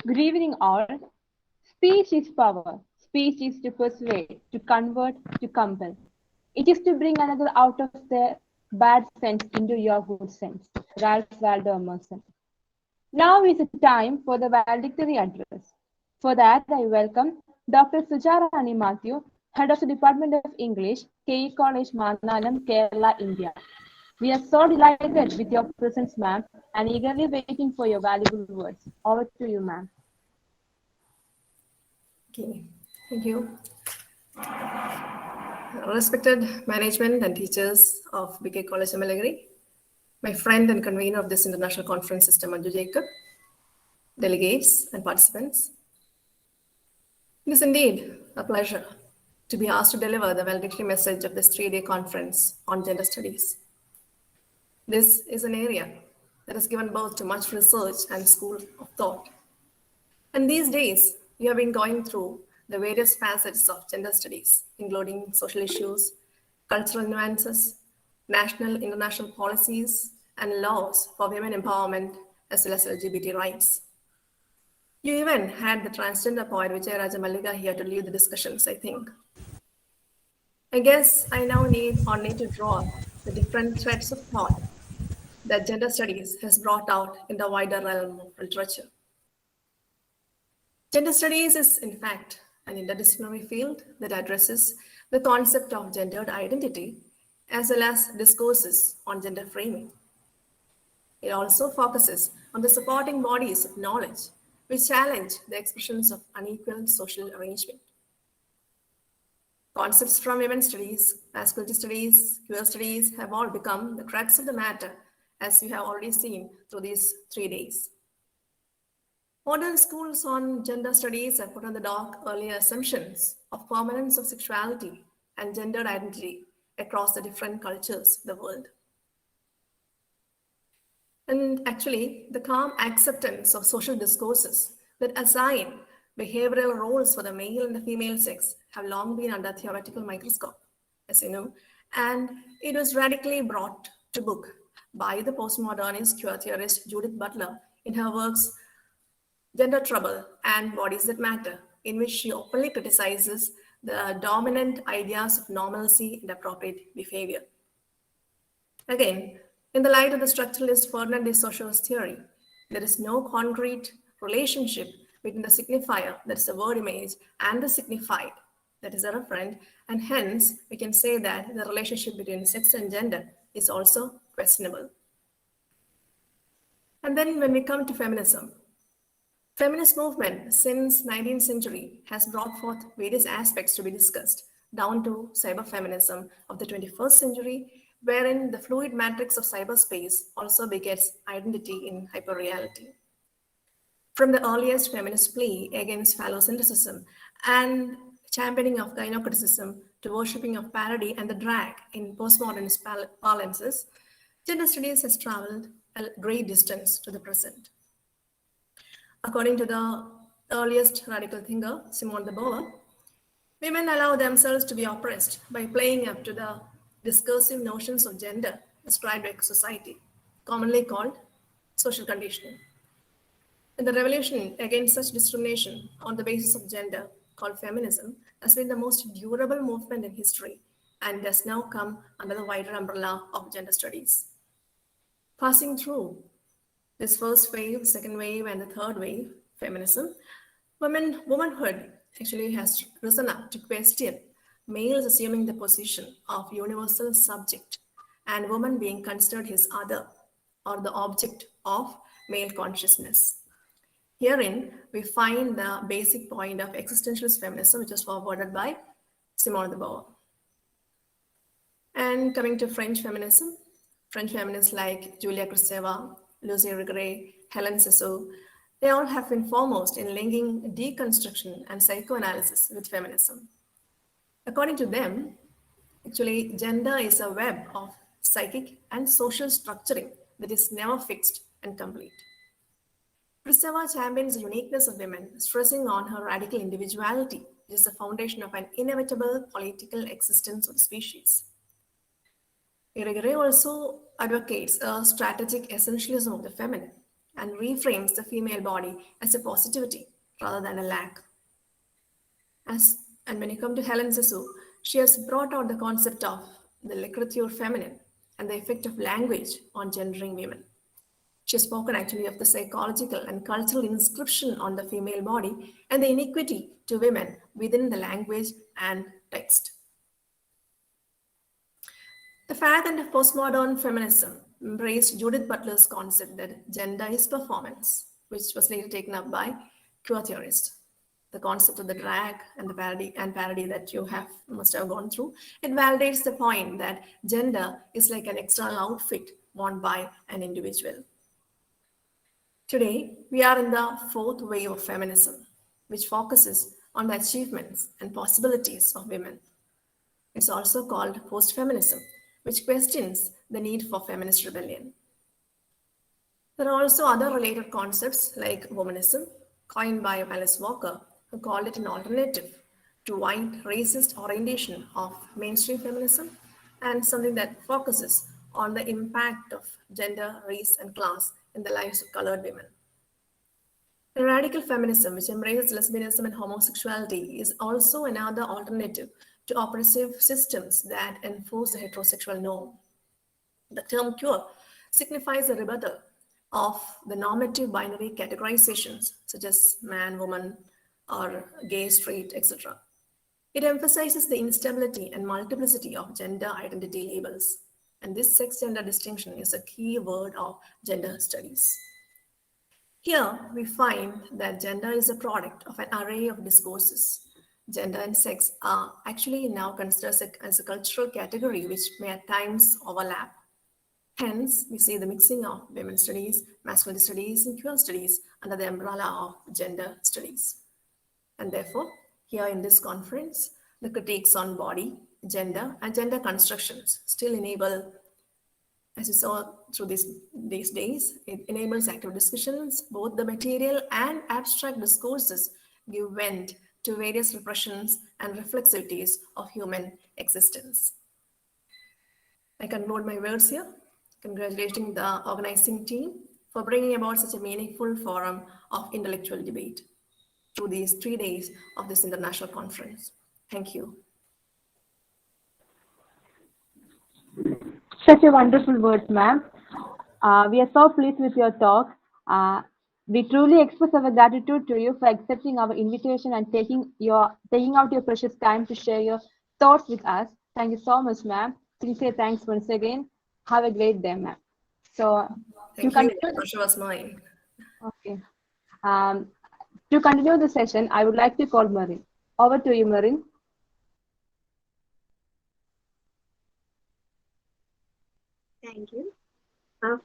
Good evening, all. Speech is power. Speech is to persuade, to convert, to compel. It is to bring another out of their bad sense into your good sense. Ralph Waldo Emerson. Now is the time for the valedictory address. For that, I welcome Dr. Sujarani Matthew, Head of the Department of English, KE College, Mannalam, Kerala, India. We are so delighted with your presence, ma'am, and eagerly waiting for your valuable words. Over to you, ma'am. Okay, thank you. Respected management and teachers of BK College Valedictory, my friend and convener of this international conference system, Manju Jacob, delegates and participants. It is indeed a pleasure to be asked to deliver the valedictory message of this 3-day conference on gender studies. This is an area that has given birth to much research and school of thought. And these days, we have been going through the various facets of gender studies, including social issues, cultural nuances, national, international policies, and laws for women empowerment, as well as LGBT rights. You even had the transgender poet Vijay Raja Mallika here to lead the discussions, I think. I guess I now need to draw the different threads of thought that gender studies has brought out in the wider realm of literature. Gender studies is, in fact, an interdisciplinary field that addresses the concept of gendered identity as well as discourses on gender framing. It also focuses on the supporting bodies of knowledge which challenge the expressions of unequal social arrangement. Concepts from women's studies, masculinity studies, queer studies have all become the crux of the matter, as you have already seen through these 3 days. Modern schools on gender studies have put on the dock earlier assumptions of permanence of sexuality and gendered identity across the different cultures of the world. And actually, the calm acceptance of social discourses that assign behavioral roles for the male and the female sex have long been under theoretical microscope, as you know, and it was radically brought to book by the postmodernist queer theorist Judith Butler in her works Gender Trouble and Bodies That Matter, in which she openly criticizes the dominant ideas of normalcy and appropriate behavior. Again, in the light of the structuralist Ferdinand de Saussure's theory, there is no concrete relationship between the signifier, that is a word image, and the signified, that is a referent, and hence we can say that the relationship between sex and gender is also questionable. And then when we come to feminism, feminist movement since 19th century has brought forth various aspects to be discussed, down to cyberfeminism of the 21st century, wherein the fluid matrix of cyberspace also begets identity in hyperreality. From the earliest feminist plea against phallocentrism and championing of gynocriticism to worshipping of parody and the drag in postmodernist parlances, gender studies has traveled a great distance to the present. According to the earliest radical thinker, Simone de Beauvoir, women allow themselves to be oppressed by playing up to the discursive notions of gender ascribed by society, commonly called social conditioning. And the revolution against such discrimination on the basis of gender, called feminism, has been the most durable movement in history and has now come under the wider umbrella of gender studies. Passing through this first wave, second wave, and the third wave, feminism, womanhood actually has risen up to question males assuming the position of universal subject and woman being considered his other or the object of male consciousness. Herein, we find the basic point of existentialist feminism, which was forwarded by Simone de Beauvoir. And coming to French feminism, French feminists like Julia Kristeva, Lucy Irigaray, Helen Cixous, they all have been foremost in linking deconstruction and psychoanalysis with feminism. According to them, actually, gender is a web of psychic and social structuring that is never fixed and complete. Kristeva champions the uniqueness of women, stressing on her radical individuality, which is the foundation of an inevitable political existence of the species. Irigaray also advocates a strategic essentialism of the feminine, and reframes the female body as a positivity rather than a lack. And when you come to Helen Sissou, she has brought out the concept of the l'écriture feminine and the effect of language on gendering women. She has spoken actually of the psychological and cultural inscription on the female body and the inequity to women within the language and text. The far end of postmodern feminism embraced Judith Butler's concept that gender is performance, which was later taken up by queer theorists. The concept of the drag and the parody that you must have gone through, it validates the point that gender is like an external outfit worn by an individual. Today, we are in the fourth wave of feminism, which focuses on the achievements and possibilities of women. It's also called post-feminism, which questions the need for feminist rebellion. There are also other related concepts like womanism, coined by Alice Walker, who called it an alternative to white racist orientation of mainstream feminism, and something that focuses on the impact of gender, race, and class in the lives of colored women. The radical feminism, which embraces lesbianism and homosexuality, is also another alternative to oppressive systems that enforce the heterosexual norm. The term queer signifies a rebuttal of the normative binary categorizations such as man, woman, or gay, straight, etc. It emphasizes the instability and multiplicity of gender identity labels. And this sex-gender distinction is a key word of gender studies. Here, we find that gender is a product of an array of discourses. Gender and sex are actually now considered as a cultural category which may at times overlap. Hence, we see the mixing of women's studies, masculinity studies, and queer studies under the umbrella of gender studies. And therefore, here in this conference, the critiques on body, gender, and gender constructions still enable, as you saw through these days, it enables active discussions. Both the material and abstract discourses give vent to various repressions and reflexivities of human existence. I conclude my words here, congratulating the organizing team for bringing about such a meaningful forum of intellectual debate through these 3 days of this international conference. Thank you. Such a wonderful words, ma'am. We are so pleased with your talk. We truly express our gratitude to you for accepting our invitation and taking out your precious time to share your thoughts with us. Thank you so much, ma'am. Sincere thanks once again. Have a great day, ma'am. So, thank you. The pleasure was mine. Okay. To continue the session, I would like to call Marin. Over to you, Marin. Thank you.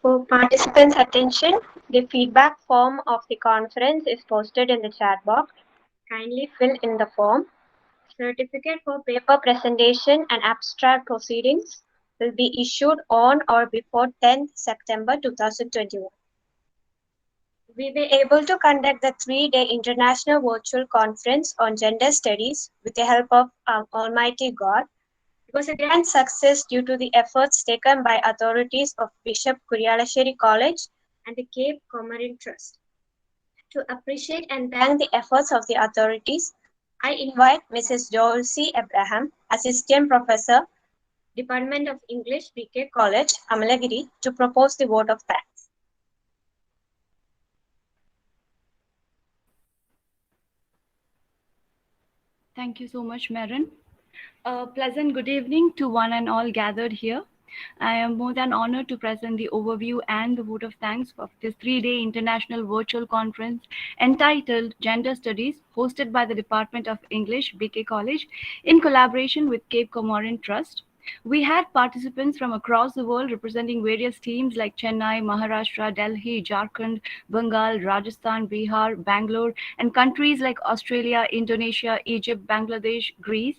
For participants' attention, the feedback form of the conference is posted in the chat box. Kindly fill in the form. Certificate for paper presentation and abstract proceedings will be issued on or before 10th September 2021. We were able to conduct the 3-day international virtual conference on gender studies with the help of Almighty God. It was a grand success due to the efforts taken by authorities of Bishop Kuryalassery College and the Cape Comorin Trust. To appreciate and thank the efforts of the authorities, I invite Mrs. Josie Abraham, Assistant Professor, Department of English, BK College, Amalagiri, to propose the vote of thanks. Thank you so much, Marin. A pleasant good evening to one and all gathered here. I am more than honored to present the overview and the vote of thanks of this 3-day international virtual conference entitled Gender Studies, hosted by the Department of English, BK College, in collaboration with Cape Comorin Trust. We had participants from across the world representing various teams like Chennai, Maharashtra, Delhi, Jharkhand, Bengal, Rajasthan, Bihar, Bangalore, and countries like Australia, Indonesia, Egypt, Bangladesh, Greece.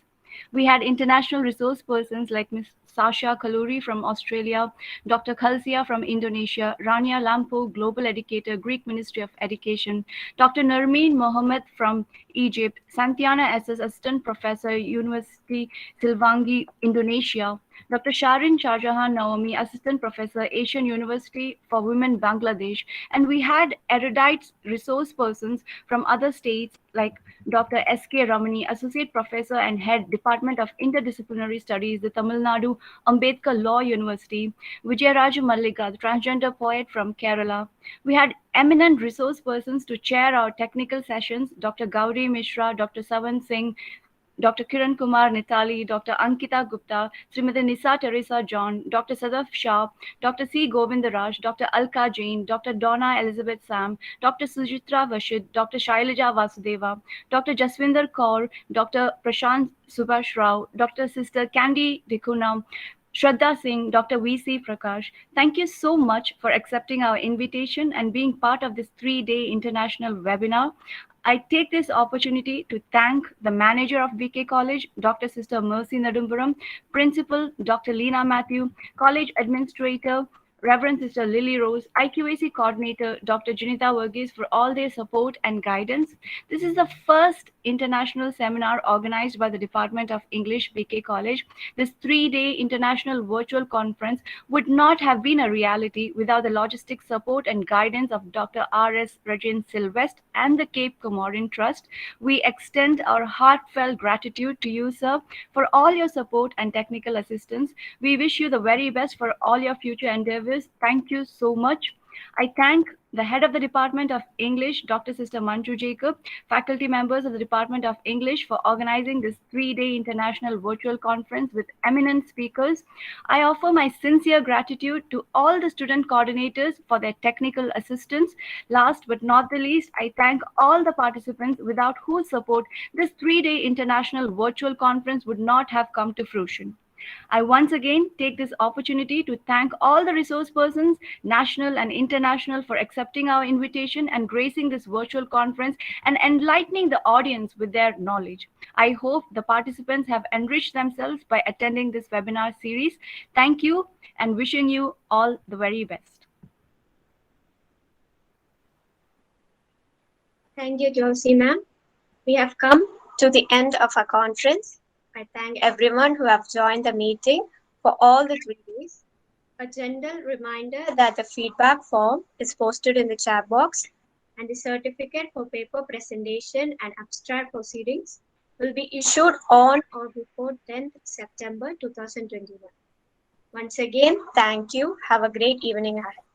We had international resource persons like Ms. Sasha Kaluri from Australia, Dr. Khalsia from Indonesia, Rania Lampo, Global Educator, Greek Ministry of Education, Dr. Nermeen Mohammed from Egypt, Santiana SS, Assistant Professor, University Silvangi, Indonesia, Dr. Sharin Shahjahan Naomi, Assistant Professor, Asian University for Women, Bangladesh. And we had erudite resource persons from other states like Dr. S.K. Ramani, Associate Professor and Head, Department of Interdisciplinary Studies, the Tamil Nadu Ambedkar Law University, Vijayaraj Mallika, the transgender poet from Kerala. We had eminent resource persons to chair our technical sessions, Dr. Gauri Mishra, Dr. Savan Singh, Dr. Kiran Kumar Nitali, Dr. Ankita Gupta, Srimati Nisa Teresa John, Dr. Sadaf Shah, Dr. C. Govindaraj, Dr. Alka Jain, Dr. Donna Elizabeth Sam, Dr. Sujitra Vashid, Dr. Shailaja Vasudeva, Dr. Jaswinder Kaur, Dr. Prashant Subhash Rao, Dr. Sister Candy Dikuna, Shraddha Singh, Dr. V.C. Prakash. Thank you so much for accepting our invitation and being part of this 3-day international webinar. I take this opportunity to thank the manager of BK College, Dr. Sister Mercy Nadumburam, Principal Dr. Leena Matthew, College Administrator, Reverend Sister Lily Rose, IQAC Coordinator Dr. Junita Verghese for all their support and guidance. This is the first international seminar organized by the Department of English, BK College. This 3-day international virtual conference would not have been a reality without the logistic support and guidance of Dr. R.S. Regine Sylvest and the Cape Comorin Trust. We extend our heartfelt gratitude to you, sir, for all your support and technical assistance. We wish you the very best for all your future endeavors. Thank you so much. I thank the head of the Department of English, Dr. Sister Manju Jacob, faculty members of the Department of English for organizing this 3-day international virtual conference with eminent speakers. I offer my sincere gratitude to all the student coordinators for their technical assistance. Last but not the least, I thank all the participants without whose support this 3-day international virtual conference would not have come to fruition. I once again take this opportunity to thank all the resource persons, national and international, for accepting our invitation and gracing this virtual conference and enlightening the audience with their knowledge. I hope the participants have enriched themselves by attending this webinar series. Thank you and wishing you all the very best. Thank you, Josie ma'am. We have come to the end of our conference. I thank everyone who have joined the meeting for all the 3 days. A gentle reminder that the feedback form is posted in the chat box and the certificate for paper presentation and abstract proceedings will be issued on or before 10th September 2021. Once again, thank you. Have a great evening ahead.